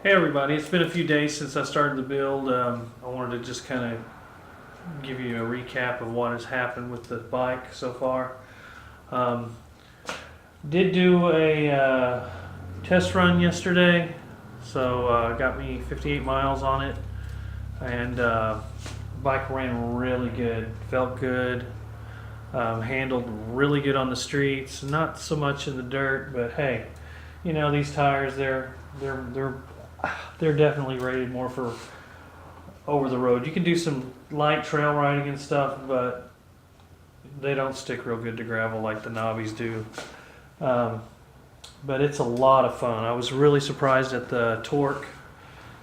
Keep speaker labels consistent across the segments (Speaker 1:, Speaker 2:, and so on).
Speaker 1: Hey everybody, it's been a few days since I started the build. I wanted to just kind of give you a recap of what has happened with the bike so far. Um, did do a test run yesterday, so got me 58 miles on it, and bike ran really good, felt good, handled really good on the streets, not so much in the dirt, but hey, you know, these tires, they're definitely rated more for over the road. You can do some light trail riding and stuff, but they don't stick real good to gravel like the knobbies do. But it's a lot of fun. I was really surprised at the torque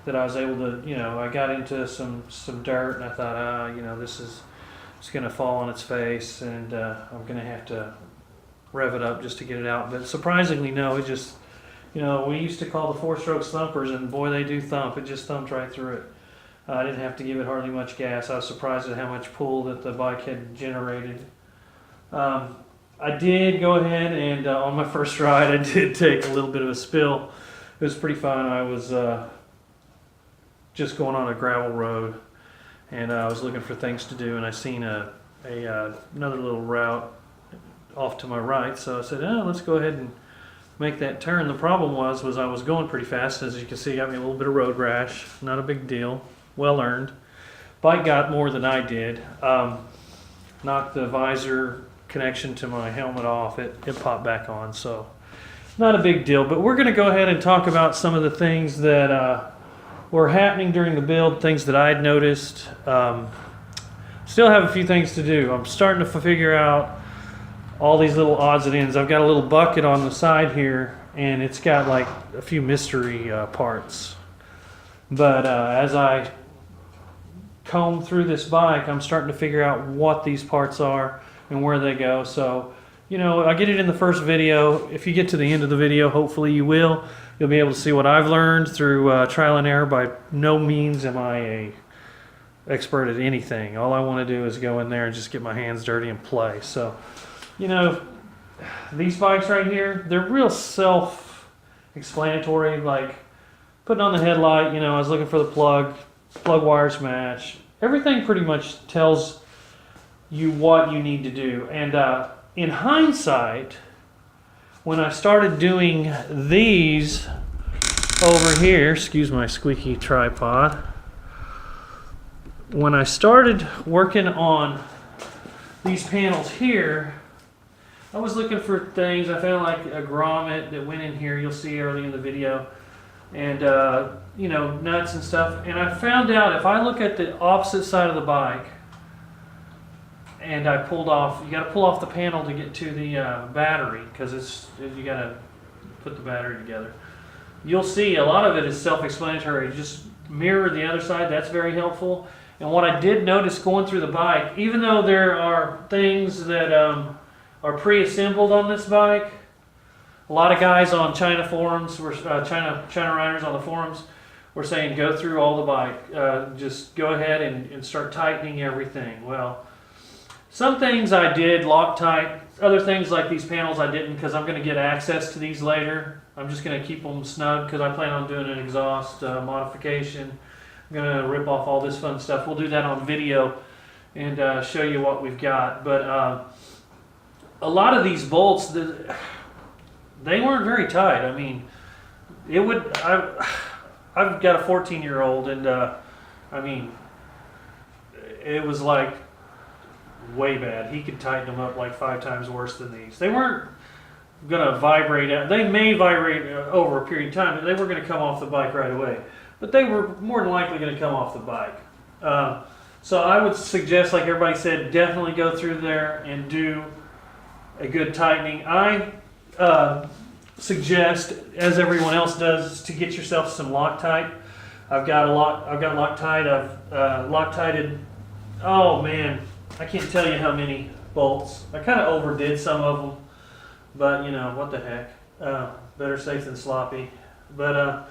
Speaker 1: that I was able to, I got into some dirt and I thought, it's going to fall on its face and I'm going to have to rev it up just to get it out. But surprisingly, no, it just, we used to call the four-stroke thumpers, and boy, they do thump. It just thumped right through it. I didn't have to give it hardly much gas. I was surprised at how much pull that the bike had generated. I did go ahead and on my first ride, I did take a little bit of a spill. It was pretty fun. I was just going on a gravel road, and I was looking for things to do, and I seen another little route off to my right. So I said, let's go ahead and make that turn. The problem was I was going pretty fast. As you can see, got me a little bit of road rash. Not a big deal. Well earned. Bike got more than I did. Knocked the visor connection to my helmet off. It popped back on, so not a big deal. But we're going to go ahead and talk about some of the things that were happening during the build, things that I'd noticed. Still have a few things to do. I'm starting to figure out all these little odds and ends. I've got a little bucket on the side here, and it's got like a few mystery parts. But as I comb through this bike, I'm starting to figure out what these parts are and where they go. So, I get it in the first video. If you get to the end of the video, hopefully you will. You'll be able to see what I've learned through trial and error. By no means am I a expert at anything. All I want to do is go in there and just get my hands dirty and play. So, these bikes right here, they're real self-explanatory, like putting on the headlight, I was looking for the plug wires match. Everything pretty much tells you what you need to do. And in hindsight, when I started doing these over here, excuse my squeaky tripod, when I started working on these panels here, I was looking for things. I found like a grommet that went in here. You'll see early in the video, and nuts and stuff. And I found out if I look at the opposite side of the bike, and I pulled off. You got to pull off the panel to get to the battery, because you got to put the battery together. You'll see a lot of it is self-explanatory. Just mirror the other side. That's very helpful. And what I did notice going through the bike, even though there are things that are pre-assembled on this bike. A lot of guys on China forums, China riders on the forums, were saying go through all the bike. Just go ahead and start tightening everything. Well, some things I did Loctite. Other things like these panels I didn't, because I'm going to get access to these later. I'm just going to keep them snug because I plan on doing an exhaust modification. I'm going to rip off all this fun stuff. We'll do that on video and show you what we've got. But a lot of these bolts, they weren't very tight. I mean, I've got a 14-year-old, and it was like way bad. He could tighten them up like 5 times worse than these. They weren't going to vibrate out. They may vibrate over a period of time, but they were going to come off the bike right away. But they were more than likely going to come off the bike. So I would suggest, like everybody said, definitely go through there and do a good tightening. I suggest, as everyone else does, to get yourself some Loctite. I've got Loctite. I've Loctited. Oh man, I can't tell you how many bolts. I kind of overdid some of them, but what the heck? Better safe than sloppy. But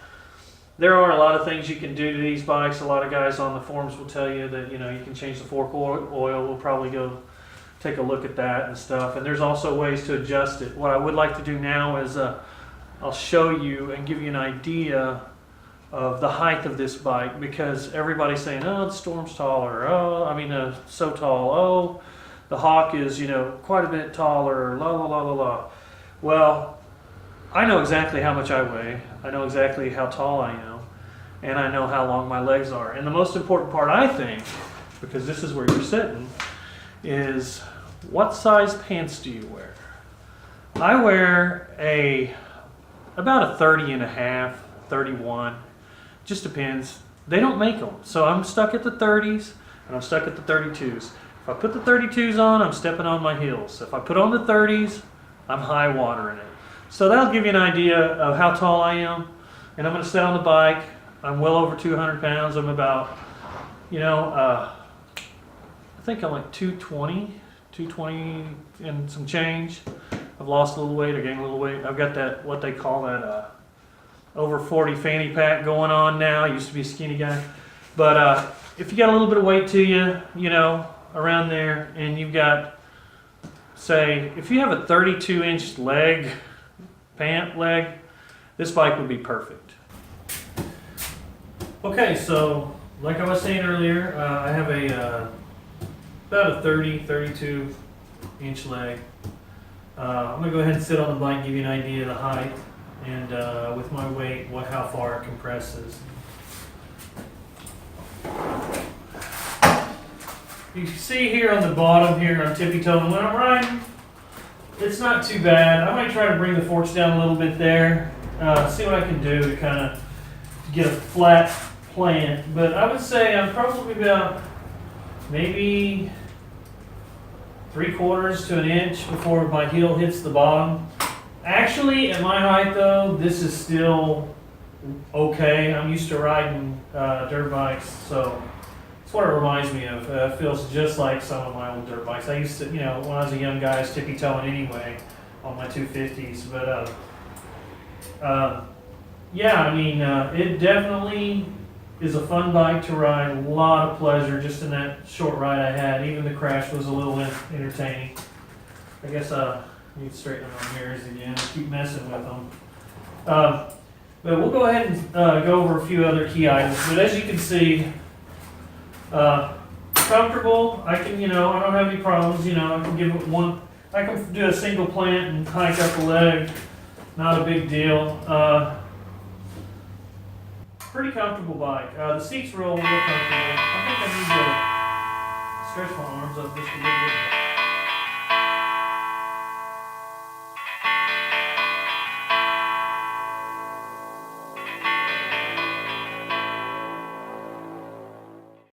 Speaker 1: there are a lot of things you can do to these bikes. A lot of guys on the forums will tell you that you can change the fork oil. We'll probably go take a look at that and stuff. And there's also ways to adjust it. What I would like to do now is I'll show you and give you an idea of the height of this bike, because everybody's saying, oh, the Storm's taller, so tall, oh, the Hawk is, quite a bit taller, la la la la la. Well, I know exactly how much I weigh, I know exactly how tall I am, and I know how long my legs are. And the most important part, I think, because this is where you're sitting, is what size pants do you wear? I wear about a 30 and a half, 31, just depends. They don't make them, so I'm stuck at the 30s and I'm stuck at the 32s. If I put the 32s on, I'm stepping on my heels. If I put on the 30s, I'm high watering it. So that'll give you an idea of how tall I am. And I'm going to sit on the bike. I'm well over 200 pounds. I'm about, I think I'm like 220 and some change. I've lost a little weight, I gained a little weight. I've got that, what they call that, over 40 fanny pack going on now. I used to be a skinny guy. But if you got a little bit of weight to you, around there, and you've got, say, if you have a 32-inch pant leg, this bike would be perfect. Okay, so like I was saying earlier, I have about a 32 inch leg. I'm going to go ahead and sit on the bike and give you an idea of the height, and with my weight, how far it compresses. You can see here on the bottom here, I'm tippy-toeing. When I'm riding, it's not too bad. I might try to bring the forks down a little bit there, see what I can do to kind of get a flat plant. But I would say I'm probably about maybe 3/4 to an inch before my heel hits the bottom. Actually, at my height though, this is still okay. I'm used to riding dirt bikes, so it's what it reminds me of. It feels just like some of my old dirt bikes. I used to, when I was a young guy, I was tippy-toeing anyway on my 250s. But it definitely is a fun bike to ride. A lot of pleasure just in that short ride I had. Even the crash was a little entertaining. I guess I need to straighten my mirrors again. I keep messing with them. But we'll go ahead and go over a few other key items. But as you can see, comfortable. I can, I don't have any problems. I can give it one. I can do a single plant and hike up a leg. Not a big deal. Pretty comfortable bike. The seats roll real comfortable.